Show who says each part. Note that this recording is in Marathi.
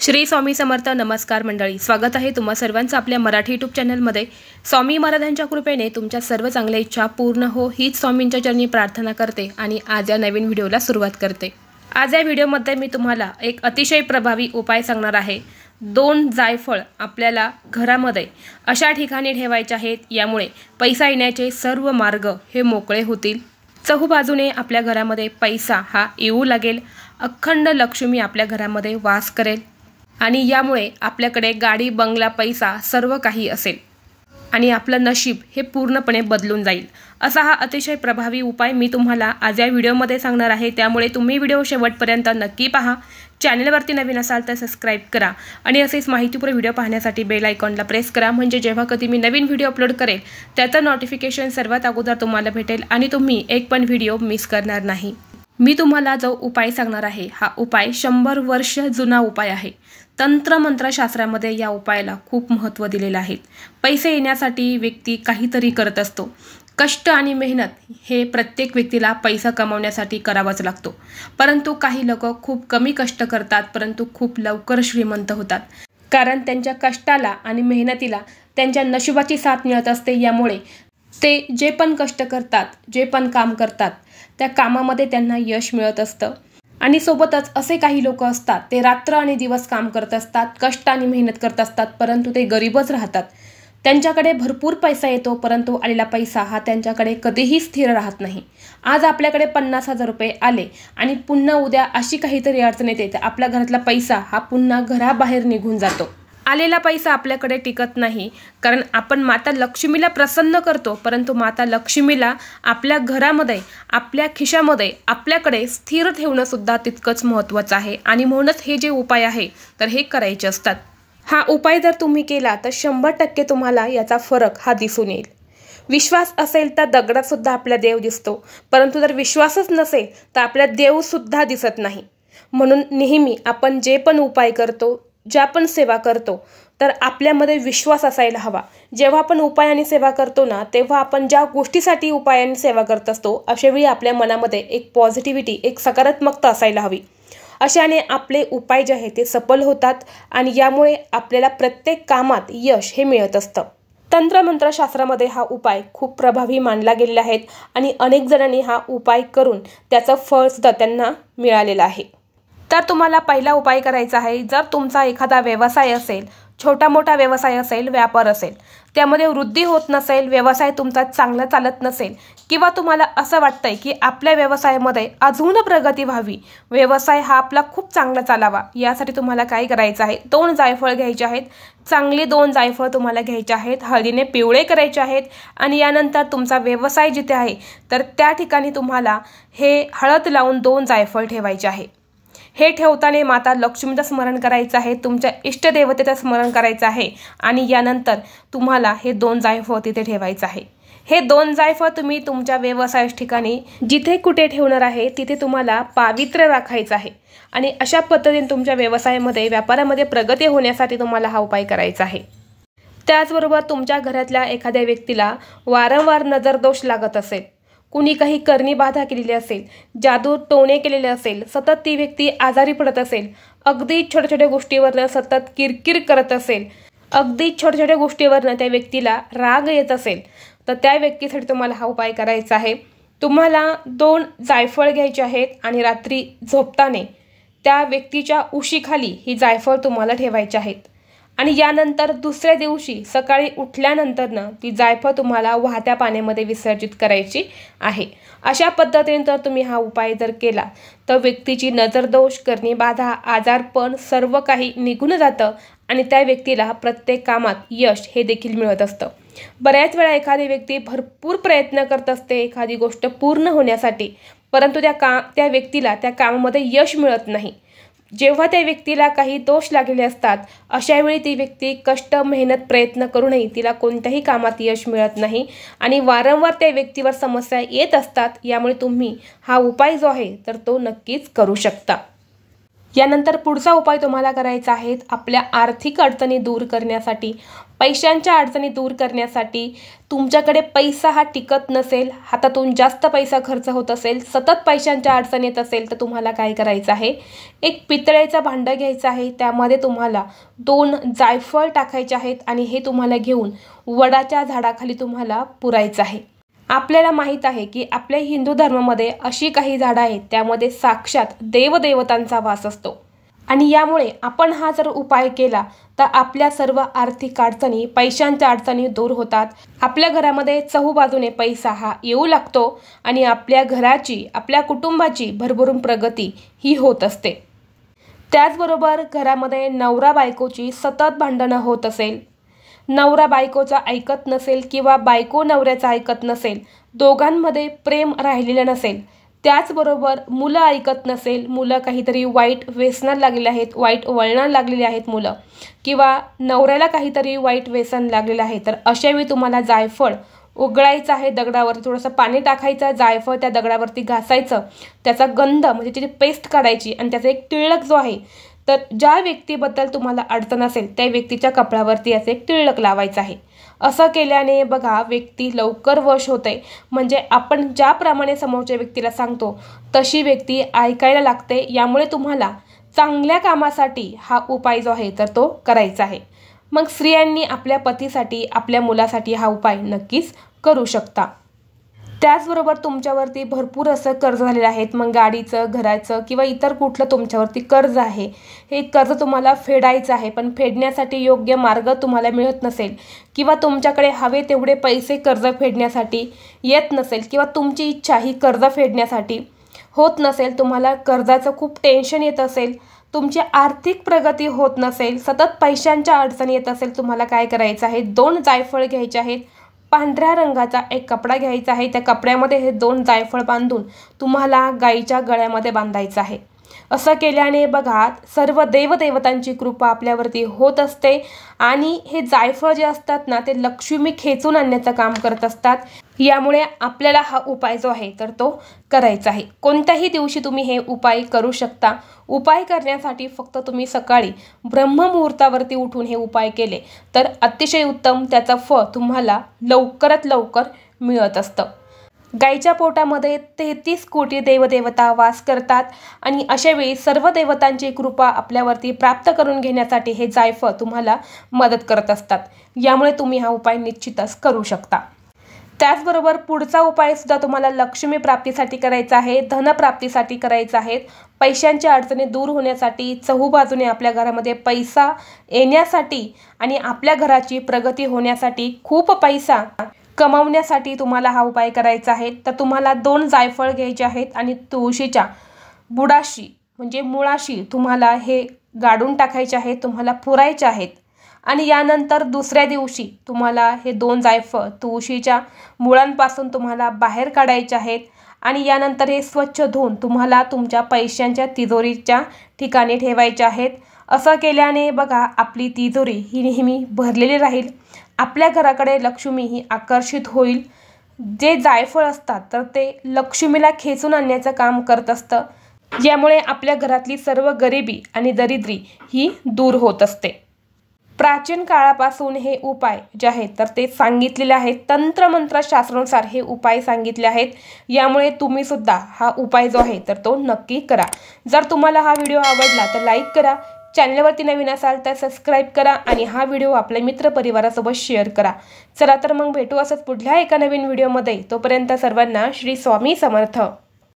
Speaker 1: श्री स्वामी समर्थ. नमस्कार मंडळी, स्वागत आहे तुम्हा सर्वांचं आपल्या मराठी यूट्यूब चॅनलमध्ये. स्वामी महाराजांच्या कृपेने तुमच्या सर्व चांगल्या इच्छा पूर्ण हो हीच स्वामींच्या चरणी प्रार्थना करते आणि आज या नवीन व्हिडिओला सुरुवात करते. आज या व्हिडिओमध्ये मी तुम्हाला एक अतिशय प्रभावी उपाय सांगणार आहे. 2 जायफळ आपल्याला घरामध्ये अशा ठिकाणी ठेवायचे आहेत, यामुळे पैसा येण्याचे सर्व मार्ग हे मोकळे होतील. चहूबाजूने आपल्या घरामध्ये पैसा हा येऊ लागेल. अखंड लक्ष्मी आपल्या घरामध्ये वास करेल आणि यामुळे आपल्याकडे गाडी, बंगला, पैसा सर्व काही असेल आणि आपलं नशीब हे पूर्णपणे बदलून जाईल. असा हा अतिशय प्रभावी उपाय मी तुम्हाला आज या व्हिडिओमध्ये सांगणार आहे. त्यामुळे तुम्ही व्हिडिओ शेवटपर्यंत नक्की पहा. चॅनलवरती नवीन असाल तर सबस्क्राईब करा आणि असेच माहितीपूर्ण व्हिडिओ पाहण्यासाठी बेल आयकॉनला प्रेस करा, म्हणजे जेव्हा कधी मी नवीन व्हिडिओ अपलोड करेल त्याचं नोटिफिकेशन सर्वात अगोदर तुम्हाला भेटेल आणि तुम्ही एक पण व्हिडिओ मिस करणार नाही. मी तुम्हाला जो उपाय सांगणार आहे हा उपाय 100 वर्ष जुना उपाय आहे. तंत्रमंत्रशास्त्रामध्ये या उपायाला खूप महत्त्व दिलेलं आहे. पैसे येण्यासाठी व्यक्ती काहीतरी करत असतो. कष्ट आणि मेहनत हे प्रत्येक व्यक्तीला पैसा कमवण्यासाठी करावाच लागतो. परंतु काही लोक खूप कमी कष्ट करतात परंतु खूप लवकर श्रीमंत होतात, कारण त्यांच्या कष्टाला आणि मेहनतीला त्यांच्या नशिबाची साथ मिळत असते. यामुळे ते जे पण कष्ट करतात, जे पण काम करतात त्या कामामध्ये त्यांना यश मिळत असतं. आणि सोबतच असे काही लोक असतात, ते रात्र आणि दिवस काम करत असतात, कष्ट आणि मेहनत करत असतात, परंतु ते गरीबच राहतात. त्यांच्याकडे भरपूर पैसा येतो परंतु आलेला पैसा हा त्यांच्याकडे कधीही स्थिर राहत नाही. आज आपल्याकडे 50,000 रुपये आले आणि पुन्हा उद्या अशी काहीतरी अडचण येते तर आपल्या घरातला पैसा हा पुन्हा घराबाहेर निघून जातो. आलेला पैसा आपल्याकडे टिकत नाही, कारण आपण माता लक्ष्मीला प्रसन्न करतो परंतु माता लक्ष्मीला आपल्या घरामध्ये, आपल्या खिशामध्ये, आपल्याकडे स्थिर ठेवणं सुद्धा तितकंच महत्त्वाचं आहे. आणि म्हणूनच हे जे उपाय आहे तर हे करायचे असतात. हा उपाय जर तुम्ही केला तर 100% तुम्हाला याचा फरक हा दिसून येईल. विश्वास असेल तर दगडात सुद्धा आपला देव दिसतो, परंतु जर विश्वासच नसेल तर आपला देव सुद्धा दिसत नाही. म्हणून नेहमी आपण जे पण उपाय करतो, ज्या पण सेवा करतो तर आपल्यामध्ये विश्वास असायला हवा. जेव्हा आपण उपाय आणि सेवा करतो ना, तेव्हा आपण ज्या गोष्टीसाठी उपाय आणि सेवा करत असतो अशावेळी आपल्या मनामध्ये एक पॉझिटिव्हिटी, एक सकारात्मकता असायला हवी. अशाने आपले उपाय जे आहे ते सफल होतात आणि यामुळे आपल्याला प्रत्येक कामात यश हे मिळत असतं. तंत्रमंत्रशास्त्रामध्ये हा उपाय खूप प्रभावी मानला गेलेला आहे आणि अनेक जणांनी हा उपाय करून त्याचं फळ सुद्धा त्यांना मिळालेलं आहे. तर तुम्हाला पहिला उपाय करायचा आहे. जर तुमचा एखादा व्यवसाय असेल, छोटा मोठा व्यवसाय असेल, व्यापार असेल, त्यामध्ये वृद्धी होत नसेल, व्यवसाय तुमचा चांगला चालत नसेल किंवा तुम्हाला असं वाटतंय की आपल्या व्यवसायामध्ये अजून प्रगती व्हावी, व्यवसाय हा आपला खूप चांगला चालावा, यासाठी तुम्हाला काय करायचं आहे, 2 जायफळ घ्यायचे आहेत. चांगले 2 जायफळ तुम्हाला घ्यायचे आहेत, हळदीने पिवळे करायचे आहेत आणि यानंतर तुमचा व्यवसाय जिथे आहे तर त्या ठिकाणी तुम्हाला हे हळद लावून 2 जायफळ ठेवायचे आहे. हे ठेवताना माता लक्ष्मीचं स्मरण करायचं आहे, तुमच्या इष्टदेवतेचं स्मरण करायचं आहे आणि यानंतर तुम्हाला हे 2 जायफळ तिथे ठेवायचं आहे. हे 2 जायफळ तुम्ही तुमच्या व्यवसाय ठिकाणी जिथे कुठे ठेवणार आहे तिथे तुम्हाला पावित्र्य राखायचं आहे आणि अशा पद्धतीने तुमच्या व्यवसायामध्ये, व्यापारामध्ये प्रगती होण्यासाठी तुम्हाला हा उपाय करायचा आहे. त्याचबरोबर तुमच्या घरातल्या एखाद्या व्यक्तीला वारंवार नजरदोष लागत असेल, कुणी काही करणी बाधा केलेली असेल, जादू टोणे केलेले असेल, सतत ती व्यक्ती आजारी पडत असेल, अगदी छोट्या छोट्या गोष्टीवरनं सतत किरकिर करत असेल, अगदी छोट्या छोट्या गोष्टीवरनं त्या व्यक्तीला राग येत असेल तर त्या व्यक्तीसाठी तुम्हाला हा उपाय करायचा आहे. तुम्हाला 2 जायफळ घ्यायचे आहेत आणि रात्री झोपताना त्या व्यक्तीच्या उशीखाली ही जायफळ तुम्हाला ठेवायची आहेत आणि यानंतर दुसऱ्या दिवशी सकाळी उठल्यानंतरनं ती जायफळ तुम्हाला वाहत्या पाण्यामध्ये विसर्जित करायची आहे. अशा पद्धतीने तर तुम्ही हा उपाय जर केला तर व्यक्तीची नजरदोष, करणी बाधा, आजारपण सर्व काही निघून जातं आणि त्या व्यक्तीला प्रत्येक कामात यश हे देखील मिळत असतं. बऱ्याच वेळा एखादी व्यक्ती भरपूर प्रयत्न करत असते एखादी गोष्ट पूर्ण होण्यासाठी, परंतु त्या व्यक्तीला त्या कामामध्ये यश मिळत नाही. जेव्हा त्या व्यक्तीला काही दोष लागलेले असतात अशावेळी ती व्यक्ती कष्ट, मेहनत, प्रयत्न करूनही तिला कोणत्याही कामात यश मिळत नाही आणि वारंवार त्या व्यक्तीवर समस्या येत असतात. यामुळे तुम्ही हा उपाय जो आहे तर तो नक्कीच करू शकता. यानंतर पुढचा उपाय तुम्हाला करायचा आहे आपल्या आर्थिक अडचणी दूर करण्यासाठी, पैशांच्या अडचणी दूर करण्यासाठी. तुमच्याकडे पैसा हा टिकत नसेल, हातातून जास्त पैसा खर्च होत असेल, सतत पैशांच्या अडचणी येत असेल, तर तुम्हाला काय करायचं आहे, एक पितळेचं भांडं घ्यायचं आहे. त्यामध्ये तुम्हाला 2 जायफळ टाकायचे आहेत आणि हे तुम्हाला घेऊन वडाच्या झाडाखाली तुम्हाला पुरायचं आहे. आपल्याला माहीत आहे की आपल्या हिंदू धर्मामध्ये अशी काही झाडं आहेत त्यामध्ये साक्षात देवदेवतांचा वास असतो आणि यामुळे आपण हा जर उपाय केला तर आपल्या सर्व आर्थिक अडचणी, पैशांच्या अडचणी दूर होतात. आपल्या घरामध्ये चहूबाजूने पैसा हा येऊ लागतो आणि आपल्या घराची, आपल्या कुटुंबाची भरभरून प्रगती ही होत असते. त्याचबरोबर घरामध्ये नवरा बायकोची सतत भांडणं होत असेल, नवरा बायकोचा ऐकत नसेल किंवा बायको नवऱ्याचा ऐकत नसेल, दोघांमध्ये प्रेम राहिलेलं नसेल, त्याचबरोबर मुलं ऐकत नसेल, मुलं काहीतरी वाईट व्यसनाला लागलेले आहेत, वाईट वळणाला लागलेली आहेत मुलं, किंवा नवऱ्याला काहीतरी वाईट व्यसन लागलेलं आहे, तर अशावेळी तुम्हाला जायफळ उघडायचं आहे. दगडावर थोडंसं पाणी टाकायचं, जायफळ त्या दगडावरती घासायचं, त्याचा गंध म्हणजे त्याची पेस्ट काढायची आणि त्याचा एक टिळक जो आहे, तर ज्या व्यक्तीबद्दल तुम्हाला अडचण असेल त्या व्यक्तीच्या कपड्यावरती असे एक टिळक लावायचं आहे. असं केल्याने बघा व्यक्ती लवकर वश होते. म्हणजे आपण ज्याप्रमाणे समोरच्या व्यक्तीला सांगतो तशी व्यक्ती ऐकायला लागते. यामुळे तुम्हाला चांगल्या कामासाठी हा उपाय जो आहे तर तो करायचा आहे. मग स्त्रियांनी आपल्या पतीसाठी, आपल्या मुलासाठी हा उपाय नक्कीच करू शकता. त्याचबरोबर तुमच्यावरती भरपूर असं कर्ज झालेलं आहे, मग गाडीचं, घराचं किंवा इतर कुठलं तुमच्यावरती कर्ज आहे, हे कर्ज तुम्हाला फेडायचं आहे, पण फेडण्यासाठी योग्य मार्ग तुम्हाला मिळत नसेल किंवा तुमच्याकडे हवे तेवढे पैसे कर्ज फेडण्यासाठी येत नसेल किंवा तुमची इच्छा ही कर्ज फेडण्यासाठी होत नसेल, तुम्हाला कर्जाचं खूप टेन्शन येत असेल, तुमची आर्थिक प्रगती होत नसेल, सतत पैशांच्या अडचणी येत असेल, तुम्हाला काय करायचं आहे, 2 जायफळ घ्यायचे आहेत. पांढऱ्या रंगाचा एक कपडा घ्यायचा आहे. त्या कपड्यामध्ये हे 2 जायफळ बांधून तुम्हाला गाईच्या गळ्यामध्ये बांधायचं आहे. असं केल्याने बघा सर्व देवदेवतांची कृपा आपल्यावरती होत असते आणि हे जायफळ जे असतात ना ते लक्ष्मी खेचून आणण्याचं काम करत असतात. यामुळे आपल्याला हा उपाय जो आहे तर तो करायचा आहे. कोणत्याही दिवशी तुम्ही हे उपाय करू शकता. उपाय करण्यासाठी फक्त तुम्ही सकाळी ब्रह्ममुहूर्तावरती उठून हे उपाय केले तर अतिशय उत्तम त्याचं फळ तुम्हाला लवकरात लवकर मिळत असतं. गाईच्या पोटामध्ये 33 कोटी देवदेवता वास करतात आणि अशावेळी सर्व देवतांची कृपा आपल्यावरती प्राप्त करून घेण्यासाठी हे जायफळ तुम्हाला मदत करत असतात. यामुळे तुम्ही हा उपाय निश्चितच करू शकता. त्याचबरोबर पुढचा उपाय सुद्धा तुम्हाला लक्ष्मी प्राप्तीसाठी करायचा आहे, धनप्राप्तीसाठी करायचा आहे, पैशांच्या अडचणी दूर होण्यासाठी, चहूबाजूने आपल्या घरामध्ये पैसा येण्यासाठी आणि आपल्या घराची प्रगती होण्यासाठी, खूप पैसा कमावण्यासाठी तुम्हाला हा उपाय करायचा आहे. तर तुम्हाला 2 जायफळ घ्यायचे आहेत आणि तुळशीच्या बुडाशी म्हणजे मुळाशी तुम्हाला हे गाडून टाकायचे आहेत, तुम्हाला पुरायचे आहेत. आणि यानंतर दुसऱ्या दिवशी तुम्हाला हे 2 जायफळ तुळशीच्या मुळांपासून तुम्हाला बाहेर काढायचे आहेत आणि यानंतर हे स्वच्छ धुवून तुम्हाला तुमच्या पैशांच्या तिजोरीच्या ठिकाणी ठेवायचे आहेत. असं केल्याने बघा आपली तिजोरी ही नेहमी भरलेली राहील, आपल्या घराकडे लक्ष्मी ही आकर्षित होईल. जे जायफळ असतात तर ते लक्ष्मीला खेचून आणण्याचं काम करत असतं. यामुळे आपल्या घरातली सर्व गरिबी आणि दरिद्री ही दूर होत असते. प्राचीन काळापासून हे उपाय जे आहेत तर ते सांगितलेले आहेत. तंत्रमंत्र शास्त्रानुसार हे उपाय सांगितले आहेत. यामुळे तुम्ही सुद्धा हा उपाय जो आहे तर तो नक्की करा. जर तुम्हाला हा व्हिडिओ आवडला तर लाईक करा, चॅनलवरती नवीन असाल तर सबस्क्राईब करा आणि हा व्हिडिओ आपल्या मित्रपरिवारासोबत शेअर करा. चला तर मग भेटू असंच पुढल्या एका नवीन व्हिडिओमध्ये. तोपर्यंत सर्वांना श्री स्वामी समर्थ.